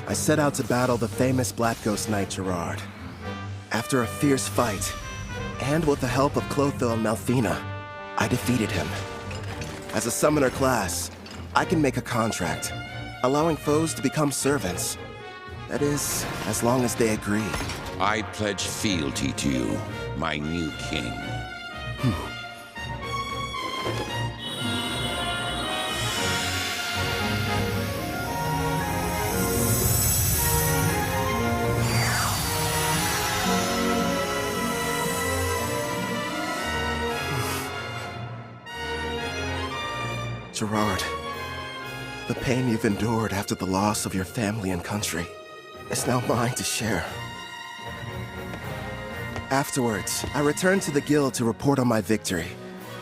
I set out to battle the famous Black Ghost Knight Gerard. After a fierce fight, and with the help of Clotho and Malfina, I defeated him. As a summoner class, I can make a contract, allowing foes to become servants. That is, as long as they agree. I pledge fealty to you, my new king. Gerard, the pain you've endured after the loss of your family and country is now mine to share. Afterwards, I returned to the guild to report on my victory,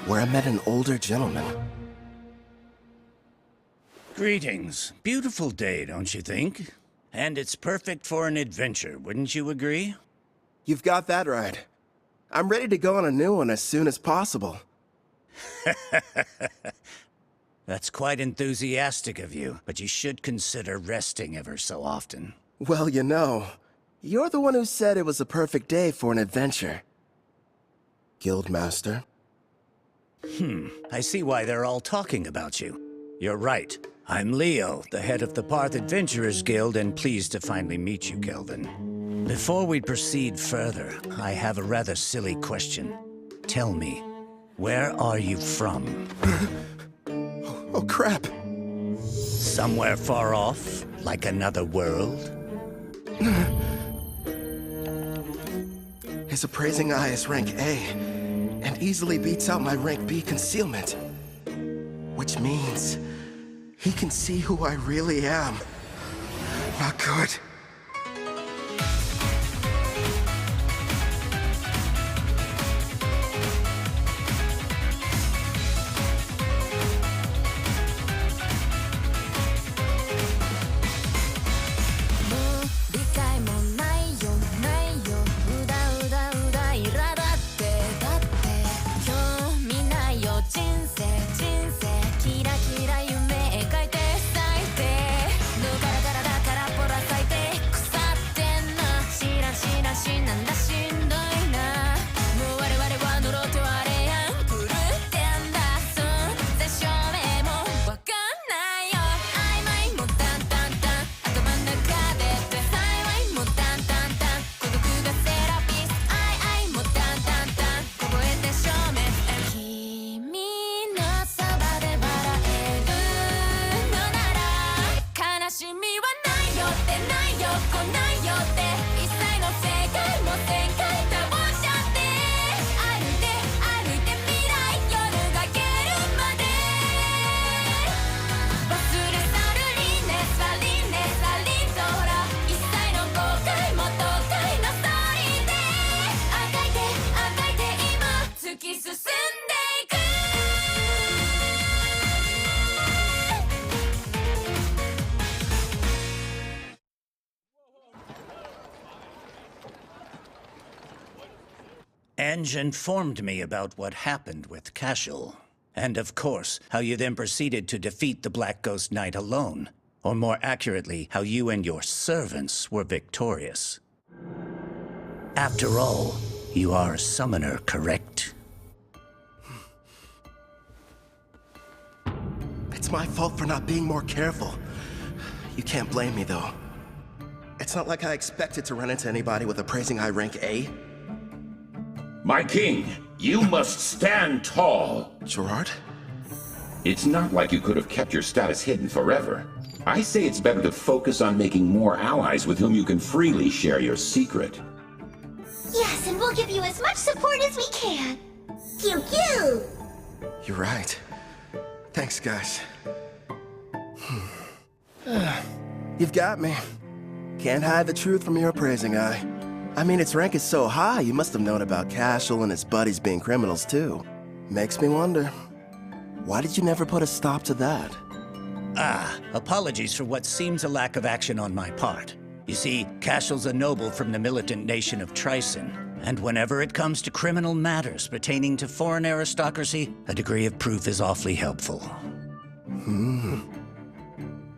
where I met an older gentleman. Greetings. Beautiful day, don't you think? And it's perfect for an adventure, wouldn't you agree? You've got that right. I'm ready to go on a new one as soon as possible. That's quite enthusiastic of you, but you should consider resting ever so often. Well, you know, you're the one who said it was a perfect day for an adventure. Guildmaster? I see why they're all talking about you. You're right. I'm Leo, the head of the Parth Adventurers Guild, and pleased to finally meet you, Kelvin. Before we proceed further, I have a rather silly question. Tell me, where are you from? Oh, crap. Somewhere far off, like another world? His appraising eye is rank A, and easily beats out my rank B concealment. Which means he can see who I really am. Not good. Ange informed me about what happened with Cashel. And of course, how you then proceeded to defeat the Black Ghost Knight alone. Or more accurately, how you and your servants were victorious. After all, you are a summoner, correct? It's my fault for not being more careful. You can't blame me, though. It's not like I expected to run into anybody with appraising eye rank A. My king, you must stand tall. Gerard? It's not like you could have kept your status hidden forever. I say it's better to focus on making more allies with whom you can freely share your secret. Yes, and we'll give you as much support as we can. Pew pew! You're right. Thanks, guys. You've got me. Can't hide the truth from your appraising eye. I mean, its rank is so high, you must have known about Cashel and his buddies being criminals, too. Makes me wonder, why did you never put a stop to that? Apologies for what seems a lack of action on my part. You see, Cashel's a noble from the militant nation of Tryson, and whenever it comes to criminal matters pertaining to foreign aristocracy, a degree of proof is awfully helpful.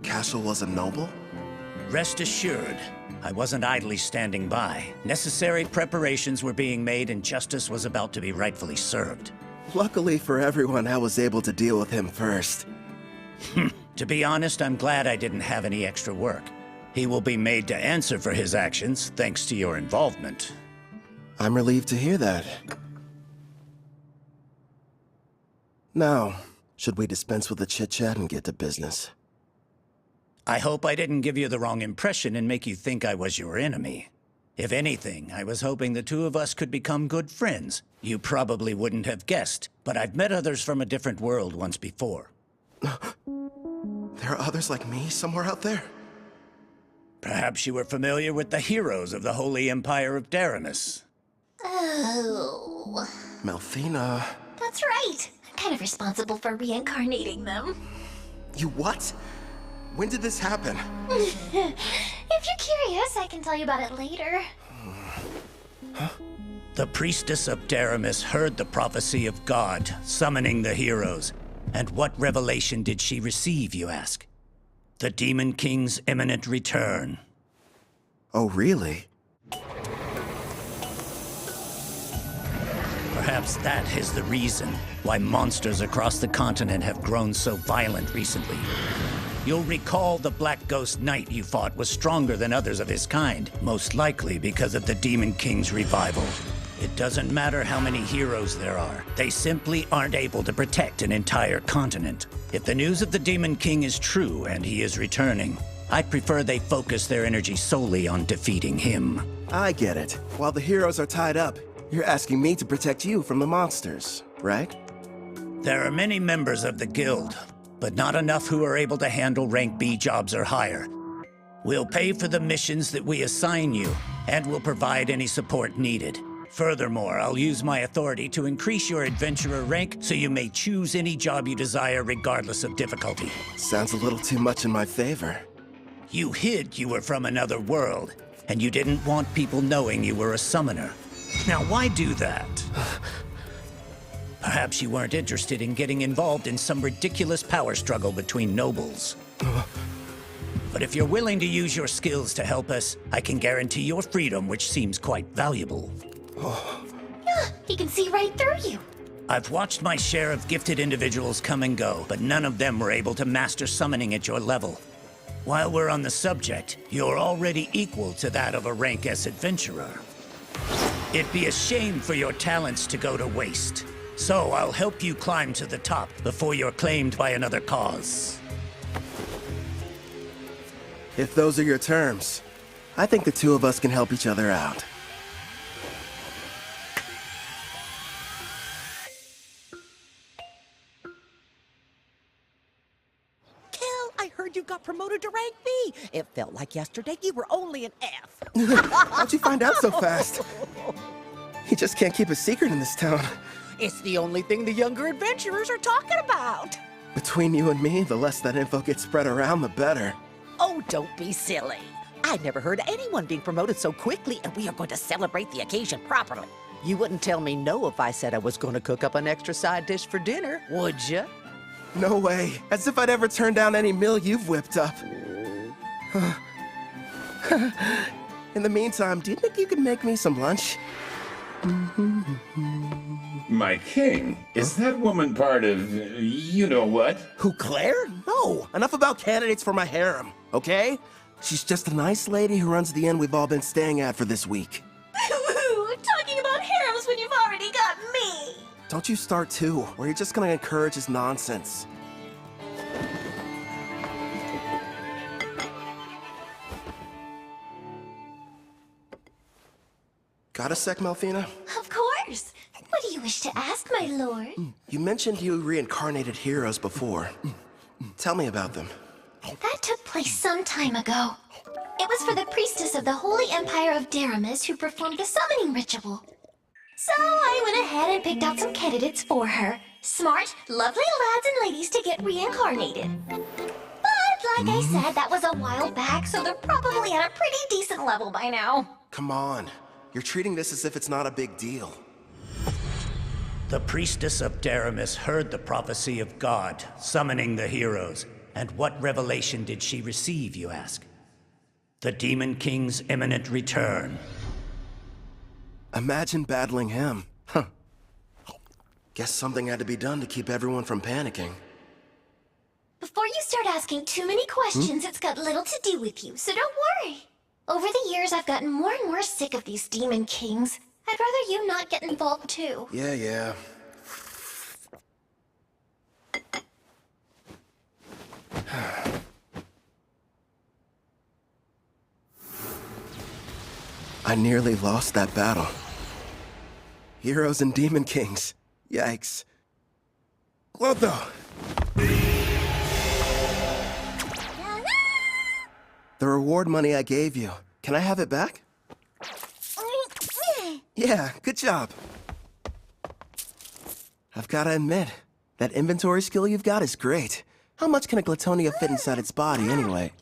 Cashel was a noble? Rest assured, I wasn't idly standing by. Necessary preparations were being made and justice was about to be rightfully served. Luckily for everyone, I was able to deal with him first. To be honest, I'm glad I didn't have any extra work. He will be made to answer for his actions, thanks to your involvement. I'm relieved to hear that. Now, should we dispense with the chit-chat and get to business? I hope I didn't give you the wrong impression and make you think I was your enemy. If anything, I was hoping the two of us could become good friends. You probably wouldn't have guessed, but I've met others from a different world once before. There are others like me somewhere out there? Perhaps you were familiar with the heroes of the Holy Empire of Daramus. Oh. Malfina... That's right. I'm kind of responsible for reincarnating them. You what? When did this happen? If you're curious, I can tell you about it later. The priestess of Daramus heard the prophecy of God, summoning the heroes. And what revelation did she receive, you ask? The Demon King's imminent return. Oh, really? Perhaps that is the reason why monsters across the continent have grown so violent recently. You'll recall the Black Ghost Knight you fought was stronger than others of his kind, most likely because of the Demon King's revival. It doesn't matter how many heroes there are. They simply aren't able to protect an entire continent. If the news of the Demon King is true and he is returning, I'd prefer they focus their energy solely on defeating him. I get it. While the heroes are tied up, you're asking me to protect you from the monsters, right? There are many members of the guild, but not enough who are able to handle rank B jobs or higher. We'll pay for the missions that we assign you, and we'll provide any support needed. Furthermore, I'll use my authority to increase your adventurer rank so you may choose any job you desire regardless of difficulty. Sounds a little too much in my favor. You hid you were from another world, and you didn't want people knowing you were a summoner. Now, why do that? Perhaps you weren't interested in getting involved in some ridiculous power struggle between nobles. But if you're willing to use your skills to help us, I can guarantee your freedom, which seems quite valuable. He can see right through you. I've watched my share of gifted individuals come and go, but none of them were able to master summoning at your level. While we're on the subject, you're already equal to that of a rank S adventurer. It'd be a shame for your talents to go to waste. So I'll help you climb to the top before you're claimed by another cause. If those are your terms, I think the two of us can help each other out. I heard you got promoted to rank B. It felt like yesterday you were only an F. How'd you find out so fast? You just can't keep a secret in this town. It's the only thing the younger adventurers are talking about. Between you and me, the less that info gets spread around, the better. Oh, don't be silly. I never heard of anyone being promoted so quickly, and we are going to celebrate the occasion properly. You wouldn't tell me no if I said I was going to cook up an extra side dish for dinner, would you? No way. As if I'd ever turn down any meal you've whipped up. In the meantime, do you think you could make me some lunch? My king, is that woman part of you-know-what? Who, Claire? No. Enough about candidates for my harem, okay? She's just a nice lady who runs the inn we've all been staying at for this week. Talking about harems when you've already got me. Don't you start too, or you're just gonna encourage his nonsense. Got a sec, Malfina? Of course. What do you wish to ask, my lord? You mentioned you reincarnated heroes before. Tell me about them. That took place some time ago. It was for the priestess of the Holy Empire of Daramus who performed the summoning ritual. So I went ahead and picked out some candidates for her. Smart, lovely lads and ladies to get reincarnated. But like I said, that was a while back, so they're probably at a pretty decent level by now. Come on. You're treating this as if it's not a big deal. The priestess of Daramus heard the prophecy of God, summoning the heroes. And what revelation did she receive, you ask? The Demon King's imminent return. Imagine battling him. Huh. Guess something had to be done to keep everyone from panicking. Before you start asking too many questions, it's got little to do with you, so don't worry. Over the years, I've gotten more and more sick of these Demon Kings. I'd rather you not get involved too. Yeah. I nearly lost that battle. Heroes and Demon Kings. Yikes. Clotho! The reward money I gave you, can I have it back? Yeah, good job. I've gotta admit, that inventory skill you've got is great. How much can a Glatonia fit inside its body anyway?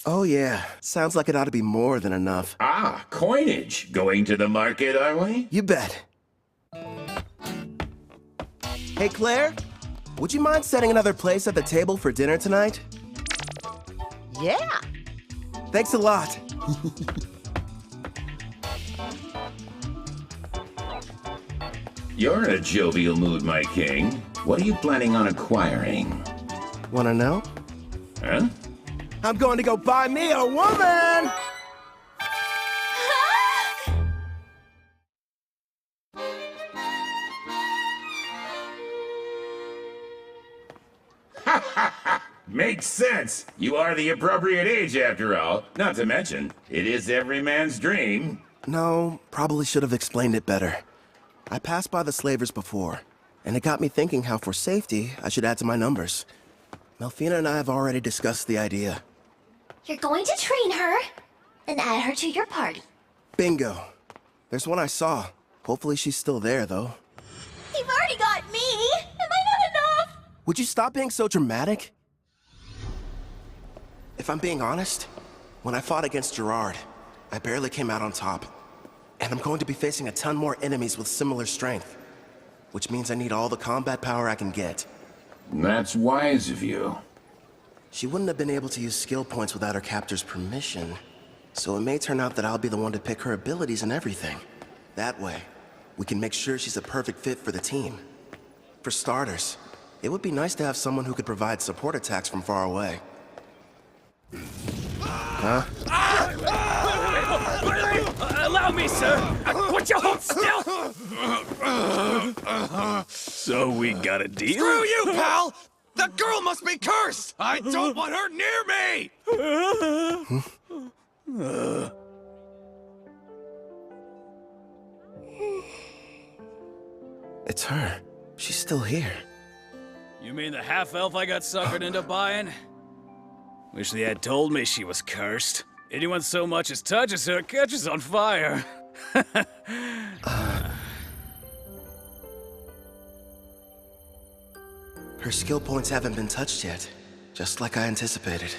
Oh yeah, sounds like it ought to be more than enough. Ah, coinage. Going to the market, are we? You bet. Hey Claire, would you mind setting another place at the table for dinner tonight? Yeah. Thanks a lot. You're in a jovial mood, my king. What are you planning on acquiring? Wanna know? Huh? I'm going to go buy me a woman! Makes sense. You are the appropriate age, after all. Not to mention, it is every man's dream. No, probably should have explained it better. I passed by the slavers before, and it got me thinking how for safety, I should add to my numbers. Melfina and I have already discussed the idea. You're going to train her and add her to your party. Bingo. There's one I saw. Hopefully she's still there, though. You've already got me! Am I not enough? Would you stop being so dramatic? If I'm being honest, when I fought against Gerard, I barely came out on top. And I'm going to be facing a ton more enemies with similar strength. Which means I need all the combat power I can get. That's wise of you. She wouldn't have been able to use skill points without her captor's permission. So it may turn out that I'll be the one to pick her abilities and everything. That way, we can make sure she's a perfect fit for the team. For starters, it would be nice to have someone who could provide support attacks from far away. Huh? Allow me, sir! Would you hold still? So we got a deal? Screw you, pal! The girl must be cursed! I don't want her near me! It's her. She's still here. You mean the half-elf I got suckered into buying? Wish they had told me she was cursed. Anyone so much as touches her catches on fire. Her skill points haven't been touched yet, just like I anticipated.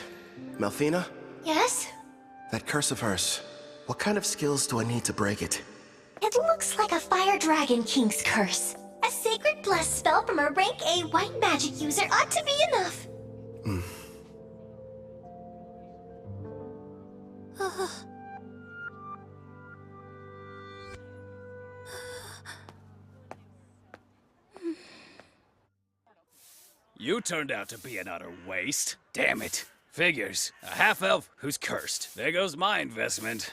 Melfina, Yes? that curse of hers, what kind of skills do I need to break it? It looks like a Fire Dragon King's curse. A sacred bless spell from a rank A white magic user ought to be enough. You turned out to be an utter waste. Damn it. Figures. A half-elf who's cursed. There goes my investment.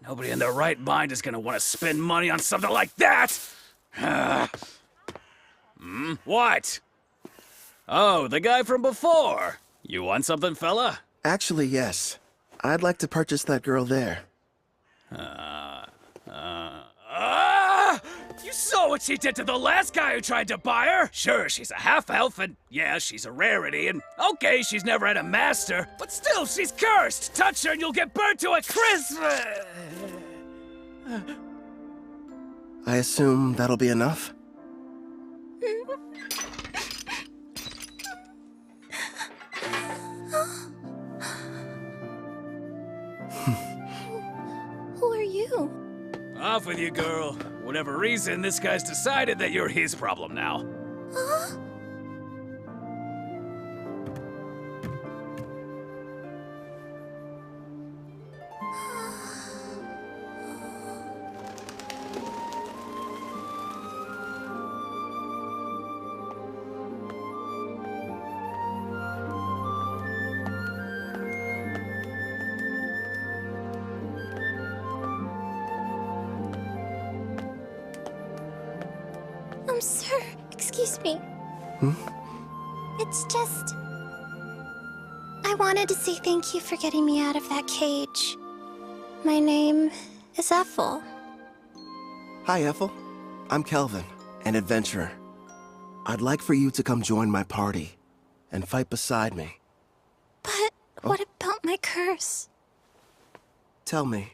Nobody in their right mind is gonna want to spend money on something like that! What? Oh, the guy from before. You want something, fella? Actually, yes. I'd like to purchase that girl there. You saw what she did to the last guy who tried to buy her? Sure, she's a half-elf, and yeah, she's a rarity, and okay, she's never had a master, but still, she's cursed! Touch her and you'll get burnt to a crisp! I assume that'll be enough? Who are you? Off with you, girl. Whatever reason, this guy's decided that you're his problem now. sir. Excuse me. It's just... I wanted to say thank you for getting me out of that cage. My name is Ethel. Hi, Ethel. I'm Kelvin, an adventurer. I'd like for you to come join my party and fight beside me. But what about my curse? Tell me,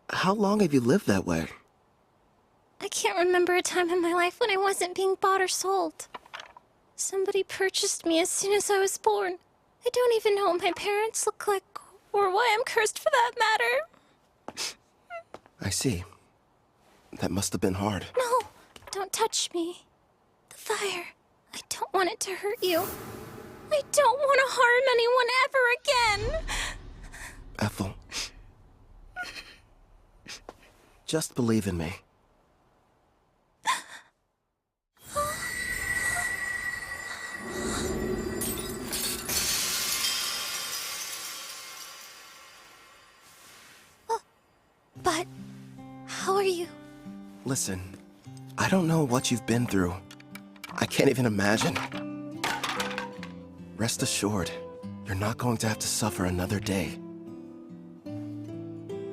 how long have you lived that way? I can't remember a time in my life when I wasn't being bought or sold. Somebody purchased me as soon as I was born. I don't even know what my parents look like, or why I'm cursed for that matter. I see. That must have been hard. No, don't touch me. The fire. I don't want it to hurt you. I don't want to harm anyone ever again. Ethel. Just believe in me. But how are you? Listen, I don't know what you've been through. I can't even imagine. Rest assured, you're not going to have to suffer another day.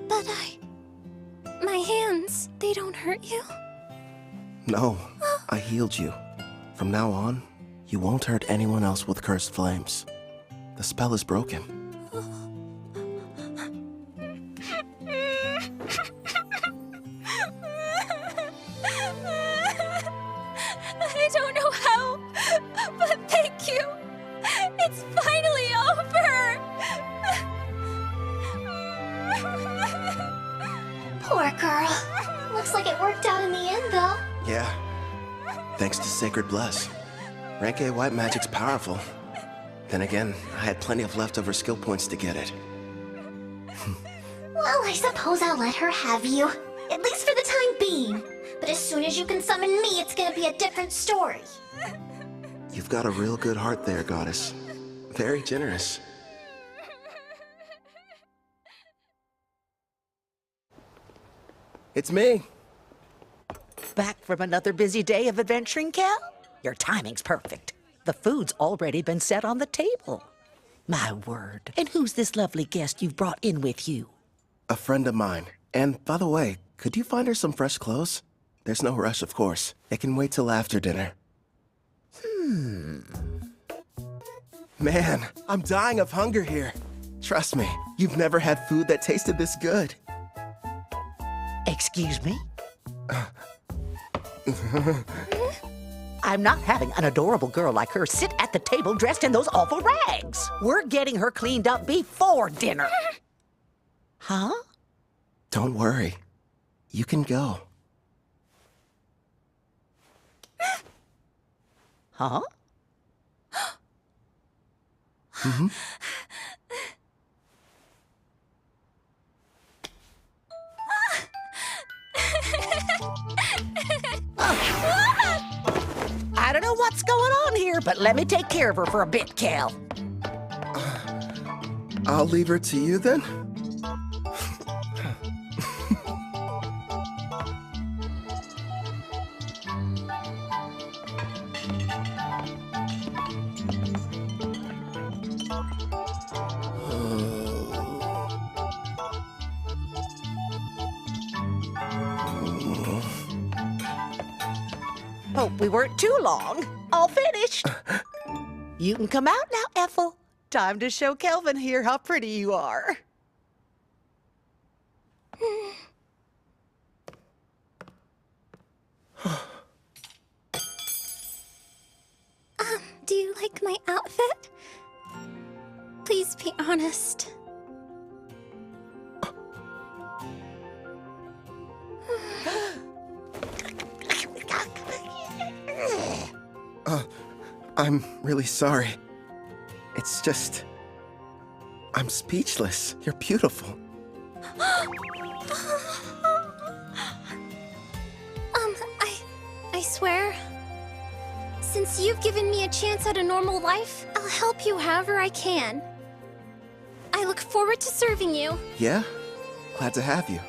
But my hands, they don't hurt you? No, I healed you. From now on, you won't hurt anyone else with cursed flames. The spell is broken. I don't know how, but thank you. It's finally over. Poor girl. Looks like it worked out in the end, though. Yeah. Thanks to Sacred Bless. Rank A white magic's powerful. Then again, I had plenty of leftover skill points to get it. Well, I suppose I'll let her have you. At least for the time being. But as soon as you can summon me, it's gonna be a different story. You've got a real good heart there, Goddess. Very generous. It's me. Back from another busy day of adventuring, Cal? Your timing's perfect. The food's already been set on the table. My word. And who's this lovely guest you've brought in with you? A friend of mine. And by the way, could you find her some fresh clothes? There's no rush, of course. It can wait till after dinner. Man, I'm dying of hunger here. Trust me, you've never had food that tasted this good. Excuse me? I'm not having an adorable girl like her sit at the table dressed in those awful rags. We're getting her cleaned up before dinner. Huh? Don't worry. You can go. Huh? I don't know what's going on here, but let me take care of her for a bit, Cal. I'll leave her to you then. Hope we weren't too long. All finished. You can come out now, Ethel. Time to show Kelvin here how pretty you are. Do you like my outfit? Please be honest. I'm really sorry. It's just... I'm speechless. You're beautiful. I swear, since you've given me a chance at a normal life, I'll help you however I can. I look forward to serving you. Yeah? Glad to have you.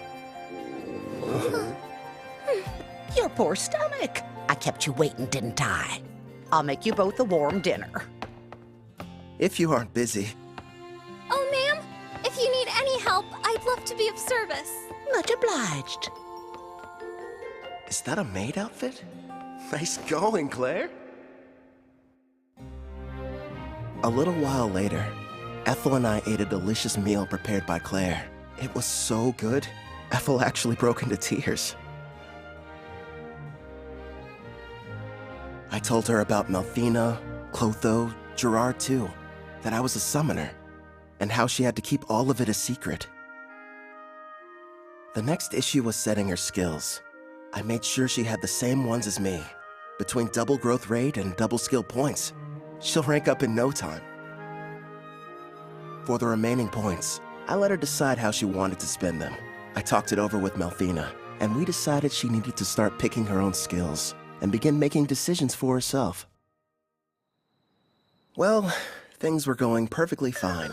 Your poor stomach. I kept you waiting, didn't I? I'll make you both a warm dinner. If you aren't busy. Oh, ma'am, if you need any help, I'd love to be of service. Much obliged. Is that a maid outfit? Nice going, Claire. A little while later, Ethel and I ate a delicious meal prepared by Claire. It was so good, Ethel actually broke into tears. I told her about Malfina, Clotho, Gerard too, that I was a summoner, and how she had to keep all of it a secret. The next issue was setting her skills. I made sure she had the same ones as me. Between double growth rate and double skill points, she'll rank up in no time. For the remaining points, I let her decide how she wanted to spend them. I talked it over with Malfina, and we decided she needed to start picking her own skills and begin making decisions for herself. Well, things were going perfectly fine.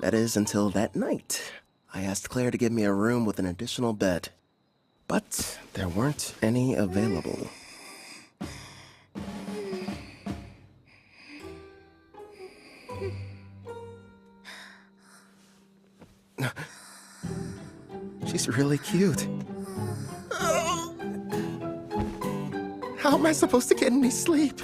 That is, until that night. I asked Claire to give me a room with an additional bed, but there weren't any available. She's really cute. How am I supposed to get any sleep?